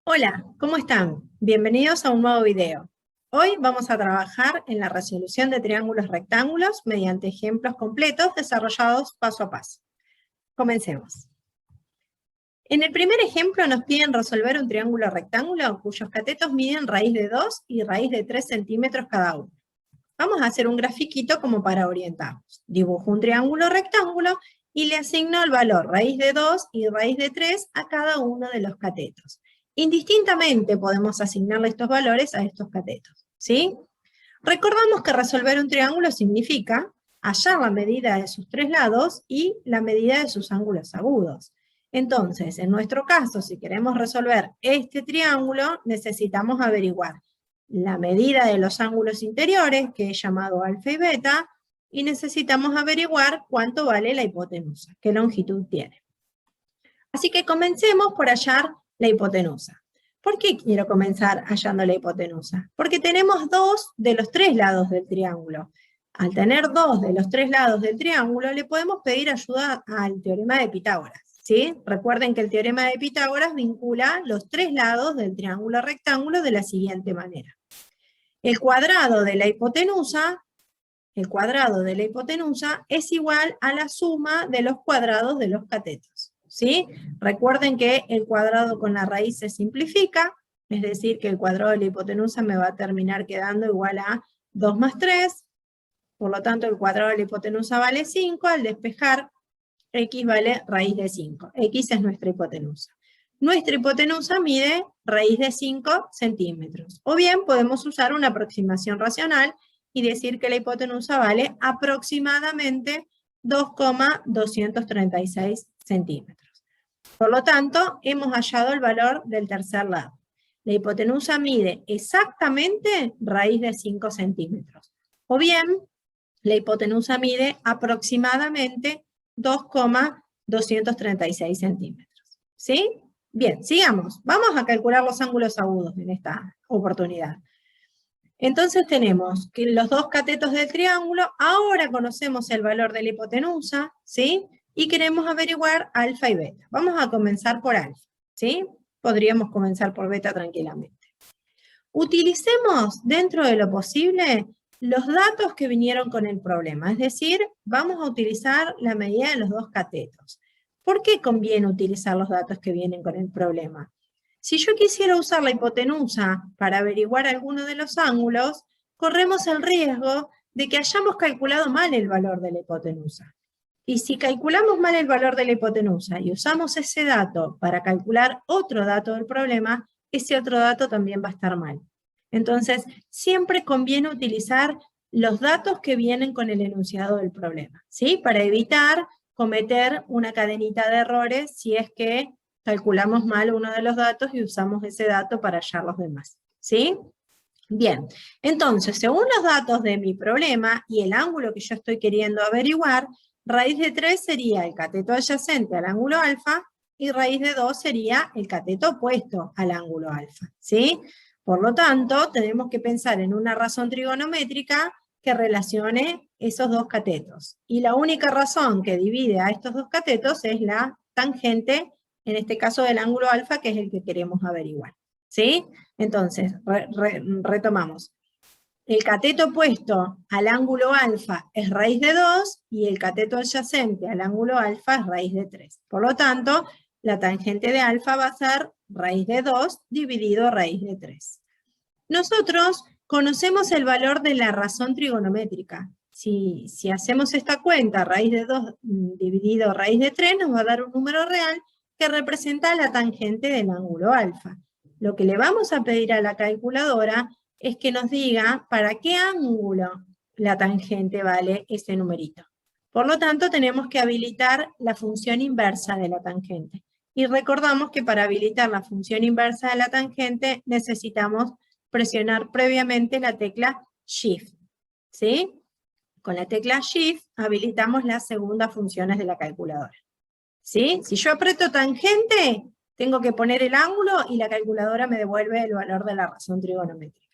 Hola, ¿cómo están? Bienvenidos a un nuevo video. Hoy vamos a trabajar en la resolución de triángulos rectángulos mediante ejemplos completos desarrollados paso a paso. Comencemos. En el primer ejemplo nos piden resolver un triángulo rectángulo cuyos catetos miden raíz de 2 y raíz de 3 centímetros cada uno. Vamos a hacer un grafiquito como para orientarnos. Dibujo un triángulo rectángulo y le asigno el valor raíz de 2 y raíz de 3 a cada uno de los catetos. Indistintamente podemos asignarle estos valores a estos catetos, ¿sí? Recordamos que resolver un triángulo significa hallar la medida de sus tres lados y la medida de sus ángulos agudos. Entonces, en nuestro caso, si queremos resolver este triángulo, necesitamos averiguar la medida de los ángulos interiores, que es llamado alfa y beta, y necesitamos averiguar cuánto vale la hipotenusa, qué longitud tiene. Así que comencemos por hallar la hipotenusa. ¿Por qué quiero comenzar hallando la hipotenusa? Porque tenemos dos de los tres lados del triángulo. Al tener dos de los tres lados del triángulo, le podemos pedir ayuda al teorema de Pitágoras, ¿sí? Recuerden que el teorema de Pitágoras vincula los tres lados del triángulo rectángulo de la siguiente manera. El cuadrado de la hipotenusa es igual a la suma de los cuadrados de los catetos, ¿sí? Recuerden que el cuadrado con la raíz se simplifica, es decir, que el cuadrado de la hipotenusa me va a terminar quedando igual a 2 más 3, por lo tanto el cuadrado de la hipotenusa vale 5, al despejar x vale raíz de 5, x es nuestra hipotenusa. Nuestra hipotenusa mide raíz de 5 centímetros, o bien podemos usar una aproximación racional y decir que la hipotenusa vale aproximadamente 2,236 centímetros. Por lo tanto, hemos hallado el valor del tercer lado. La hipotenusa mide exactamente raíz de 5 centímetros. O bien, la hipotenusa mide aproximadamente 2,236 centímetros. ¿Sí? Bien, sigamos. Vamos a calcular los ángulos agudos en esta oportunidad. Entonces tenemos que los dos catetos del triángulo, ahora conocemos el valor de la hipotenusa, ¿sí? Y queremos averiguar alfa y beta. Vamos a comenzar por alfa, ¿sí? Podríamos comenzar por beta tranquilamente. Utilicemos dentro de lo posible los datos que vinieron con el problema, es decir, vamos a utilizar la medida de los dos catetos. ¿Por qué conviene utilizar los datos que vienen con el problema? Si yo quisiera usar la hipotenusa para averiguar alguno de los ángulos, corremos el riesgo de que hayamos calculado mal el valor de la hipotenusa. Y si calculamos mal el valor de la hipotenusa y usamos ese dato para calcular otro dato del problema, ese otro dato también va a estar mal. Entonces, siempre conviene utilizar los datos que vienen con el enunciado del problema, ¿sí? Para evitar cometer una cadenita de errores si es que calculamos mal uno de los datos y usamos ese dato para hallar los demás, ¿sí? Bien, entonces, según los datos de mi problema y el ángulo que yo estoy queriendo averiguar, raíz de 3 sería el cateto adyacente al ángulo alfa y raíz de 2 sería el cateto opuesto al ángulo alfa, ¿sí? Por lo tanto, tenemos que pensar en una razón trigonométrica que relacione esos dos catetos. Y la única razón que divide a estos dos catetos es la tangente, en este caso del ángulo alfa, que es el que queremos averiguar, ¿sí? Entonces, retomamos. El cateto opuesto al ángulo alfa es raíz de 2 y el cateto adyacente al ángulo alfa es raíz de 3. Por lo tanto, la tangente de alfa va a ser raíz de 2 dividido raíz de 3. Nosotros conocemos el valor de la razón trigonométrica. Si hacemos esta cuenta, raíz de 2 dividido raíz de 3, nos va a dar un número real que representa la tangente del ángulo alfa. Lo que le vamos a pedir a la calculadora es que nos diga para qué ángulo la tangente vale ese numerito. Por lo tanto, tenemos que habilitar la función inversa de la tangente. Y recordamos que para habilitar la función inversa de la tangente necesitamos presionar previamente la tecla Shift, ¿sí? Con la tecla Shift habilitamos las segundas funciones de la calculadora, ¿sí? Si yo aprieto tangente, tengo que poner el ángulo y la calculadora me devuelve el valor de la razón trigonométrica.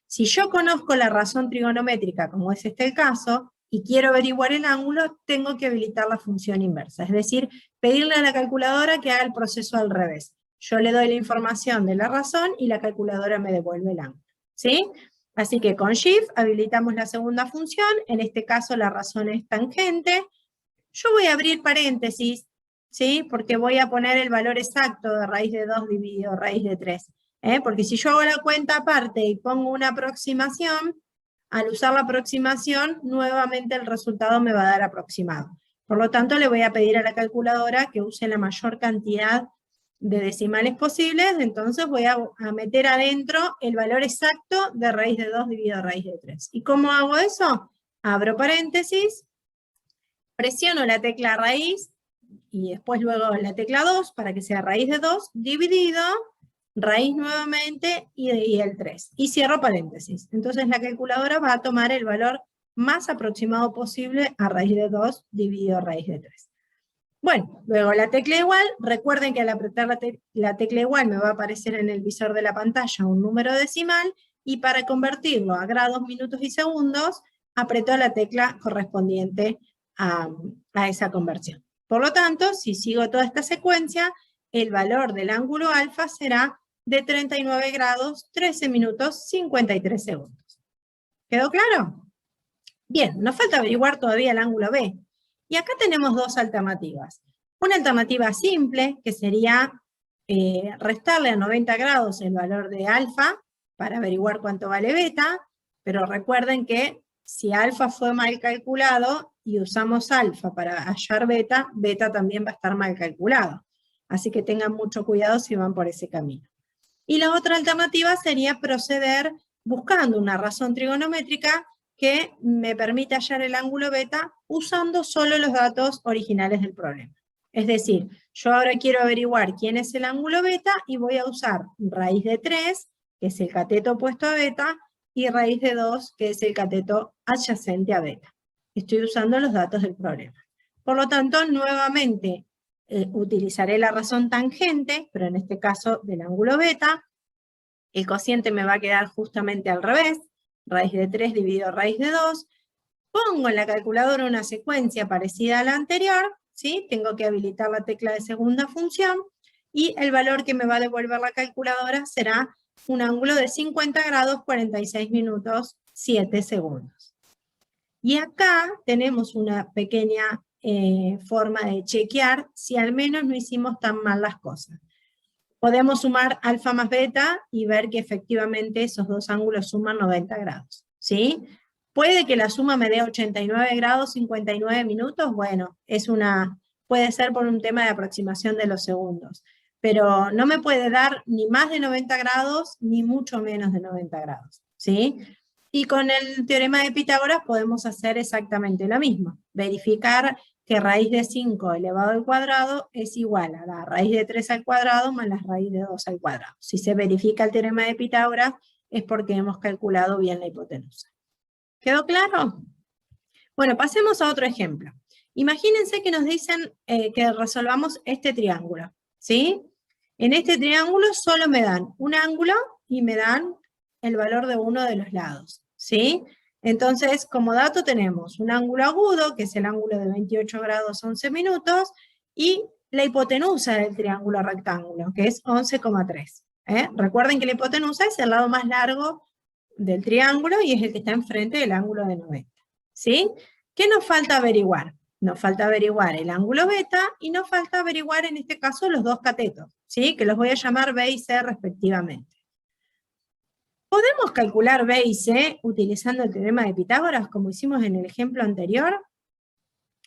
Si yo conozco la razón trigonométrica, como es este el caso, y quiero averiguar el ángulo, tengo que habilitar la función inversa, es decir, pedirle a la calculadora que haga el proceso al revés. Yo le doy la información de la razón y la calculadora me devuelve el ángulo, ¿sí? Así que con Shift habilitamos la segunda función, en este caso la razón es tangente. Yo voy a abrir paréntesis, ¿sí? Porque voy a poner el valor exacto de raíz de 2 dividido raíz de 3. Porque si yo hago la cuenta aparte y pongo una aproximación, al usar la aproximación, nuevamente el resultado me va a dar aproximado. Por lo tanto, le voy a pedir a la calculadora que use la mayor cantidad de decimales posibles, entonces voy a meter adentro el valor exacto de raíz de 2 dividido raíz de 3. ¿Y cómo hago eso? Abro paréntesis, presiono la tecla raíz, y después luego la tecla 2, para que sea raíz de 2, dividido, raíz nuevamente, y el 3. Y cierro paréntesis. Entonces la calculadora va a tomar el valor más aproximado posible a raíz de 2 dividido raíz de 3. Bueno, luego la tecla igual, recuerden que al apretar la tecla igual me va a aparecer en el visor de la pantalla un número decimal, y para convertirlo a grados, minutos y segundos, apretó la tecla correspondiente a esa conversión. Por lo tanto, si sigo toda esta secuencia, el valor del ángulo alfa será de 39 grados, 13 minutos, 53 segundos. ¿Quedó claro? Bien, nos falta averiguar todavía el ángulo B. Y acá tenemos dos alternativas. Una alternativa simple, que sería restarle a 90 grados el valor de alfa para averiguar cuánto vale beta, pero recuerden que si alfa fue mal calculado y usamos alfa para hallar beta, beta también va a estar mal calculado. Así que tengan mucho cuidado si van por ese camino. Y la otra alternativa sería proceder buscando una razón trigonométrica que me permite hallar el ángulo beta usando solo los datos originales del problema. Es decir, yo ahora quiero averiguar quién es el ángulo beta y voy a usar raíz de 3, que es el cateto opuesto a beta, y raíz de 2, que es el cateto adyacente a beta. Estoy usando los datos del problema. Por lo tanto, nuevamente utilizaré la razón tangente, pero en este caso del ángulo beta. El cociente me va a quedar justamente al revés, raíz de 3 dividido raíz de 2. Pongo en la calculadora una secuencia parecida a la anterior, ¿sí? Tengo que habilitar la tecla de segunda función, y el valor que me va a devolver la calculadora será un ángulo de 50 grados, 46 minutos, 7 segundos. Y acá tenemos una pequeña forma de chequear si al menos no hicimos tan mal las cosas. Podemos sumar alfa más beta y ver que efectivamente esos dos ángulos suman 90 grados, ¿sí? ¿Puede que la suma me dé 89 grados 59 minutos? Bueno, puede ser por un tema de aproximación de los segundos, pero no me puede dar ni más de 90 grados ni mucho menos de 90 grados, ¿sí? Y con el teorema de Pitágoras podemos hacer exactamente lo mismo, verificar que raíz de 5 elevado al cuadrado es igual a la raíz de 3 al cuadrado más la raíz de 2 al cuadrado. Si se verifica el teorema de Pitágoras es porque hemos calculado bien la hipotenusa. ¿Quedó claro? Bueno, pasemos a otro ejemplo. Imagínense que nos dicen que resolvamos este triángulo, ¿sí? En este triángulo solo me dan un ángulo y me dan el valor de uno de los lados, ¿sí? Entonces, como dato tenemos un ángulo agudo, que es el ángulo de 28 grados 11 minutos, y la hipotenusa del triángulo rectángulo, que es 11,3. Recuerden que la hipotenusa es el lado más largo del triángulo y es el que está enfrente del ángulo de 90. ¿Sí? ¿Qué nos falta averiguar? Nos falta averiguar el ángulo beta y nos falta averiguar en este caso los dos catetos, ¿sí? Que los voy a llamar B y C respectivamente. ¿Podemos calcular B y C utilizando el teorema de Pitágoras como hicimos en el ejemplo anterior?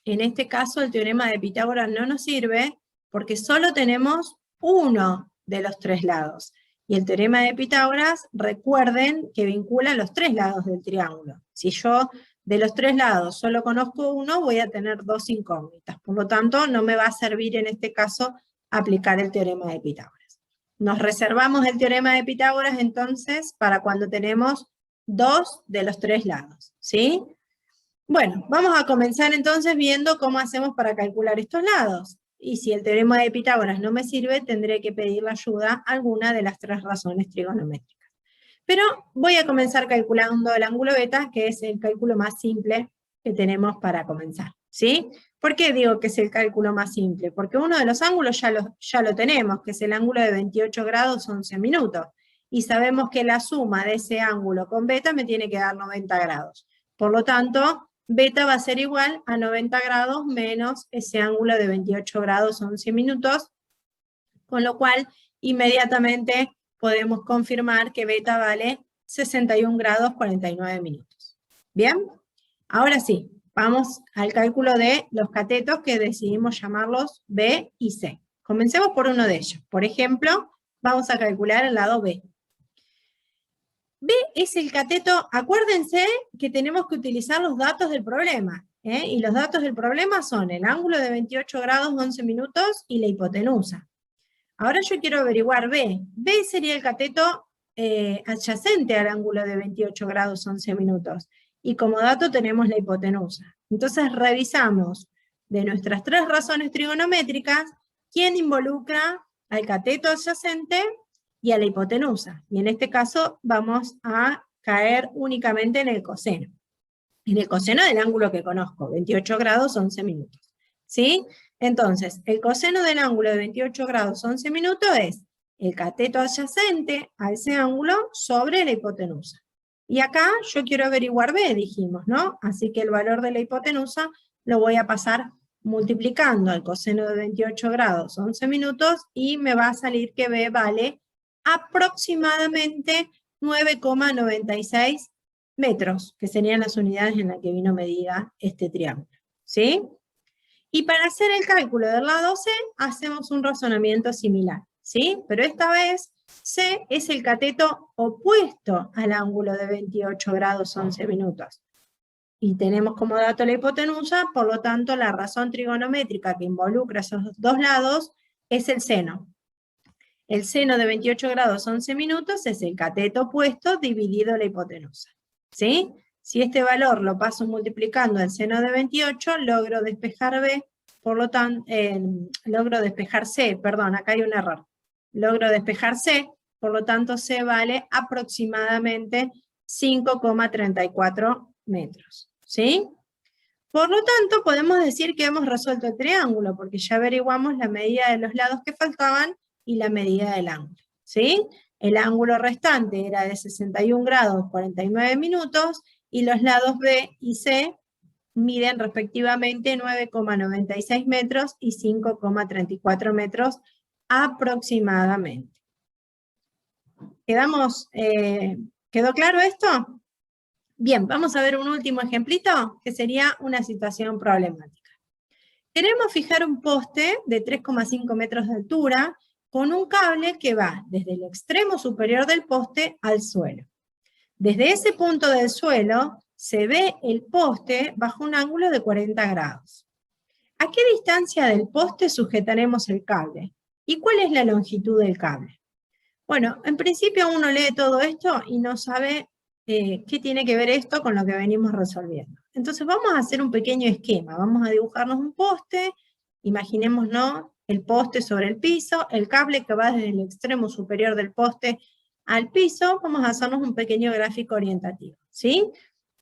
En este caso el teorema de Pitágoras no nos sirve porque solo tenemos uno de los tres lados. Y el teorema de Pitágoras, recuerden que vincula los tres lados del triángulo. Si yo de los tres lados solo conozco uno, voy a tener dos incógnitas. Por lo tanto, no me va a servir en este caso aplicar el teorema de Pitágoras. Nos reservamos el teorema de Pitágoras entonces para cuando tenemos dos de los tres lados, ¿sí? Bueno, vamos a comenzar entonces viendo cómo hacemos para calcular estos lados. Y si el teorema de Pitágoras no me sirve, tendré que pedir la ayuda a alguna de las tres razones trigonométricas. Pero voy a comenzar calculando el ángulo beta, que es el cálculo más simple que tenemos para comenzar. ¿sí? ¿Por qué digo que es el cálculo más simple? Porque uno de los ángulos ya lo tenemos, que es el ángulo de 28 grados 11 minutos. Y sabemos que la suma de ese ángulo con beta me tiene que dar 90 grados. Por lo tanto, beta va a ser igual a 90 grados menos ese ángulo de 28 grados 11 minutos, con lo cual inmediatamente podemos confirmar que beta vale 61 grados 49 minutos. ¿Bien? Ahora sí, vamos al cálculo de los catetos que decidimos llamarlos B y C. Comencemos por uno de ellos. Por ejemplo, vamos a calcular el lado B. B es el cateto, acuérdense que tenemos que utilizar los datos del problema, y los datos del problema son el ángulo de 28 grados 11 minutos y la hipotenusa. Ahora yo quiero averiguar B. B sería el cateto adyacente al ángulo de 28 grados 11 minutos. Y como dato tenemos la hipotenusa. Entonces revisamos de nuestras tres razones trigonométricas quién involucra al cateto adyacente y a la hipotenusa. Y en este caso vamos a caer únicamente en el coseno. En el coseno del ángulo que conozco, 28 grados 11 minutos. ¿Sí? Entonces, el coseno del ángulo de 28 grados 11 minutos es el cateto adyacente a ese ángulo sobre la hipotenusa. Y acá yo quiero averiguar B, dijimos, ¿no? Así que el valor de la hipotenusa lo voy a pasar multiplicando el coseno de 28 grados 11 minutos y me va a salir que B vale aproximadamente 9,96 metros, que serían las unidades en las que vino medida este triángulo. ¿Sí? Y para hacer el cálculo del lado C, hacemos un razonamiento similar, ¿sí? Pero esta vez, C es el cateto opuesto al ángulo de 28 grados 11 minutos. Y tenemos como dato la hipotenusa, por lo tanto, la razón trigonométrica que involucra esos dos lados es el seno. El seno de 28 grados 11 minutos es el cateto opuesto dividido la hipotenusa, ¿sí? Si este valor lo paso multiplicando el seno de 28, logro despejar B, por lo tanto, logro despejar C, perdón, acá hay un error. Logro despejar C, por lo tanto C vale aproximadamente 5,34 metros, ¿sí? Por lo tanto, podemos decir que hemos resuelto el triángulo, porque ya averiguamos la medida de los lados que faltaban y la medida del ángulo, ¿sí? El ángulo restante era de 61 grados 49 minutos, y los lados B y C miden respectivamente 9,96 metros y 5,34 metros aproximadamente. ¿Quedó claro esto? Bien, vamos a ver un último ejemplito, que sería una situación problemática. Queremos fijar un poste de 3,5 metros de altura con un cable que va desde el extremo superior del poste al suelo. Desde ese punto del suelo se ve el poste bajo un ángulo de 40 grados. ¿A qué distancia del poste sujetaremos el cable? ¿Y cuál es la longitud del cable? Bueno, en principio uno lee todo esto y no sabe qué tiene que ver esto con lo que venimos resolviendo. Entonces vamos a hacer un pequeño esquema. Vamos a dibujarnos un poste, imaginémonos el poste sobre el piso, el cable que va desde el extremo superior del poste al piso. Vamos a hacernos un pequeño gráfico orientativo, ¿sí?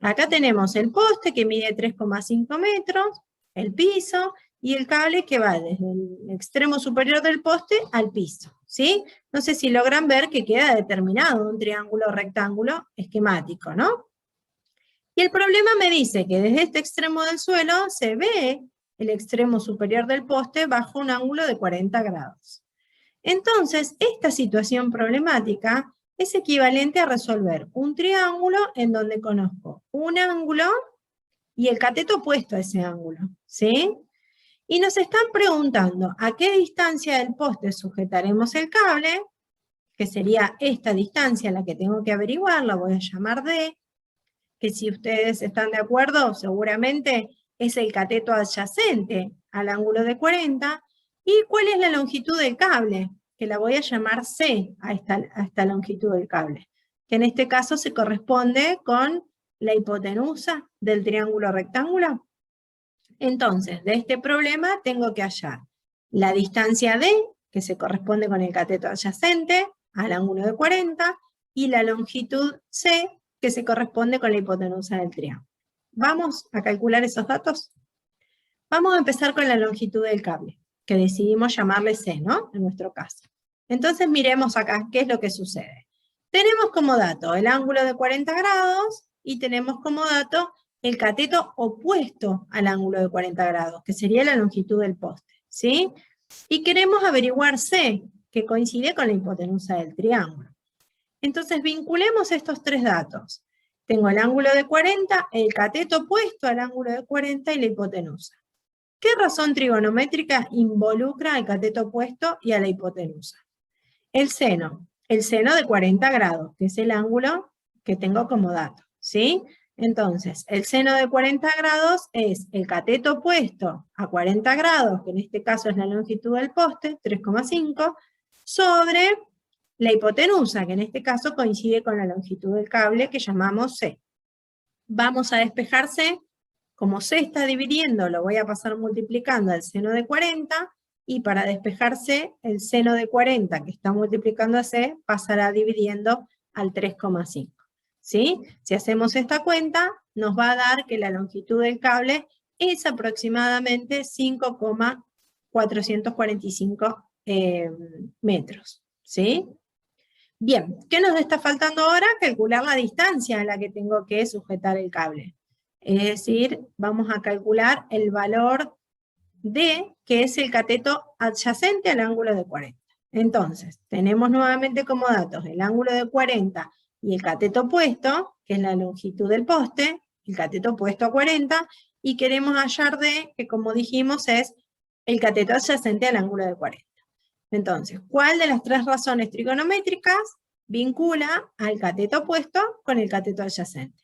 Acá tenemos el poste que mide 3,5 metros, el piso, y el cable que va desde el extremo superior del poste al piso, ¿sí? No sé si logran ver que queda determinado un triángulo rectángulo esquemático, ¿no? Y el problema me dice que desde este extremo del suelo se ve el extremo superior del poste bajo un ángulo de 40 grados. Entonces, esta situación problemática es equivalente a resolver un triángulo en donde conozco un ángulo y el cateto opuesto a ese ángulo, ¿sí? Y nos están preguntando a qué distancia del poste sujetaremos el cable, que sería esta distancia la que tengo que averiguar, la voy a llamar D, que si ustedes están de acuerdo, seguramente es el cateto adyacente al ángulo de 40, y cuál es la longitud del cable, que la voy a llamar C a esta longitud del cable, que en este caso se corresponde con la hipotenusa del triángulo rectángulo. Entonces, de este problema tengo que hallar la distancia D, que se corresponde con el cateto adyacente al ángulo de 40, y la longitud C, que se corresponde con la hipotenusa del triángulo. ¿Vamos a calcular esos datos? Vamos a empezar con la longitud del cable, que decidimos llamarle C, ¿no? En nuestro caso. Entonces miremos acá qué es lo que sucede. Tenemos como dato el ángulo de 40 grados y tenemos como dato el cateto opuesto al ángulo de 40 grados, que sería la longitud del poste, ¿sí? Y queremos averiguar C, que coincide con la hipotenusa del triángulo. Entonces vinculemos estos tres datos. Tengo el ángulo de 40, el cateto opuesto al ángulo de 40 y la hipotenusa. ¿Qué razón trigonométrica involucra al cateto opuesto y a la hipotenusa? El seno de 40 grados, que es el ángulo que tengo como dato, ¿sí? Entonces, el seno de 40 grados es el cateto opuesto a 40 grados, que en este caso es la longitud del poste, 3,5, sobre la hipotenusa, que en este caso coincide con la longitud del cable que llamamos C. Vamos a despejar C. Como C está dividiendo, lo voy a pasar multiplicando al seno de 40, y para despejar C, el seno de 40 que está multiplicando a C, pasará dividiendo al 3,5. ¿Sí? Si hacemos esta cuenta, nos va a dar que la longitud del cable es aproximadamente 5,445 metros. ¿Sí? Bien, ¿qué nos está faltando ahora? Calcular la distancia a la que tengo que sujetar el cable. Es decir, vamos a calcular el valor D, que es el cateto adyacente al ángulo de 40. Entonces, tenemos nuevamente como datos el ángulo de 40 y el cateto opuesto, que es la longitud del poste, el cateto opuesto a 40, y queremos hallar D, que como dijimos es el cateto adyacente al ángulo de 40. Entonces, ¿cuál de las tres razones trigonométricas vincula al cateto opuesto con el cateto adyacente?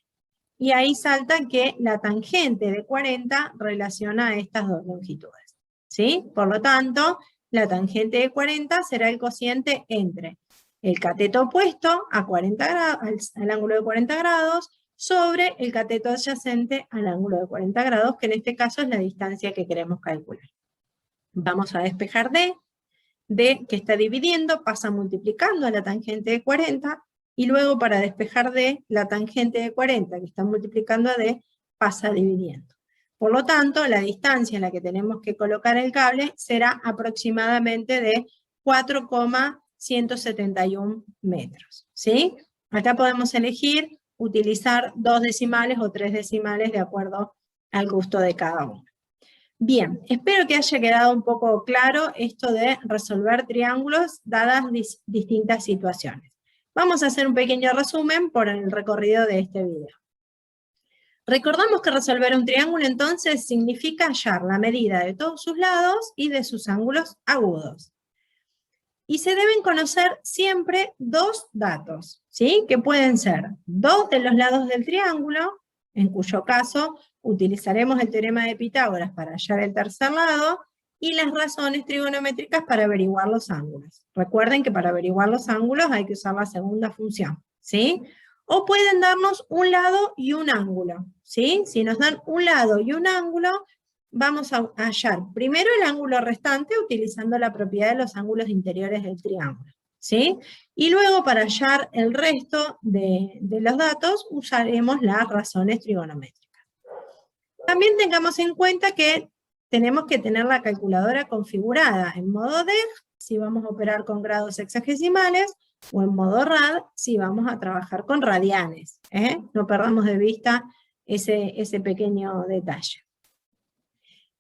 Y ahí salta que la tangente de 40 relaciona a estas dos longitudes, ¿sí? Por lo tanto, la tangente de 40 será el cociente entre el cateto opuesto a 40 grados, al ángulo de 40 grados sobre el cateto adyacente al ángulo de 40 grados, que en este caso es la distancia que queremos calcular. Vamos a despejar D. D, que está dividiendo, pasa multiplicando a la tangente de 40, y luego para despejar D, la tangente de 40, que está multiplicando a D, pasa dividiendo. Por lo tanto, la distancia en la que tenemos que colocar el cable será aproximadamente de 4,171 metros. ¿Sí? Acá podemos elegir utilizar 2 decimales o 3 decimales de acuerdo al gusto de cada uno. Bien, espero que haya quedado un poco claro esto de resolver triángulos dadas distintas situaciones. Vamos a hacer un pequeño resumen por el recorrido de este video. Recordamos que resolver un triángulo entonces significa hallar la medida de todos sus lados y de sus ángulos agudos. Y se deben conocer siempre dos datos, ¿sí? Que pueden ser dos de los lados del triángulo, en cuyo caso utilizaremos el teorema de Pitágoras para hallar el tercer lado, y las razones trigonométricas para averiguar los ángulos. Recuerden que para averiguar los ángulos hay que usar la segunda función, ¿sí? O pueden darnos un lado y un ángulo, ¿sí? Si nos dan un lado y un ángulo, vamos a hallar primero el ángulo restante utilizando la propiedad de los ángulos interiores del triángulo, ¿sí? Y luego para hallar el resto de los datos usaremos las razones trigonométricas. También tengamos en cuenta que tenemos que tener la calculadora configurada en modo DEG, si vamos a operar con grados sexagesimales, o en modo rad, si vamos a trabajar con radianes. No perdamos de vista ese pequeño detalle.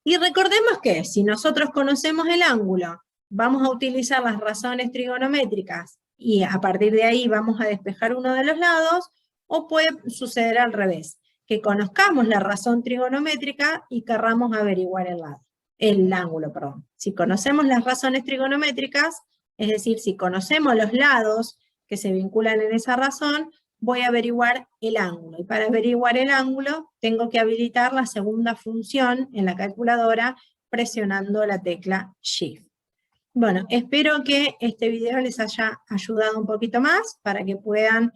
Y recordemos que si nosotros conocemos el ángulo, vamos a utilizar las razones trigonométricas, y a partir de ahí vamos a despejar uno de los lados, o puede suceder al revés, que conozcamos la razón trigonométrica y querramos averiguar el ángulo. Si conocemos las razones trigonométricas, es decir, si conocemos los lados que se vinculan en esa razón, voy a averiguar el ángulo. Y para averiguar el ángulo, tengo que habilitar la segunda función en la calculadora presionando la tecla Shift. Bueno, espero que este video les haya ayudado un poquito más para que puedan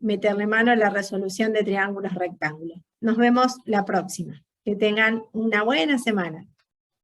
meterle mano a la resolución de triángulos rectángulos. Nos vemos la próxima. Que tengan una buena semana.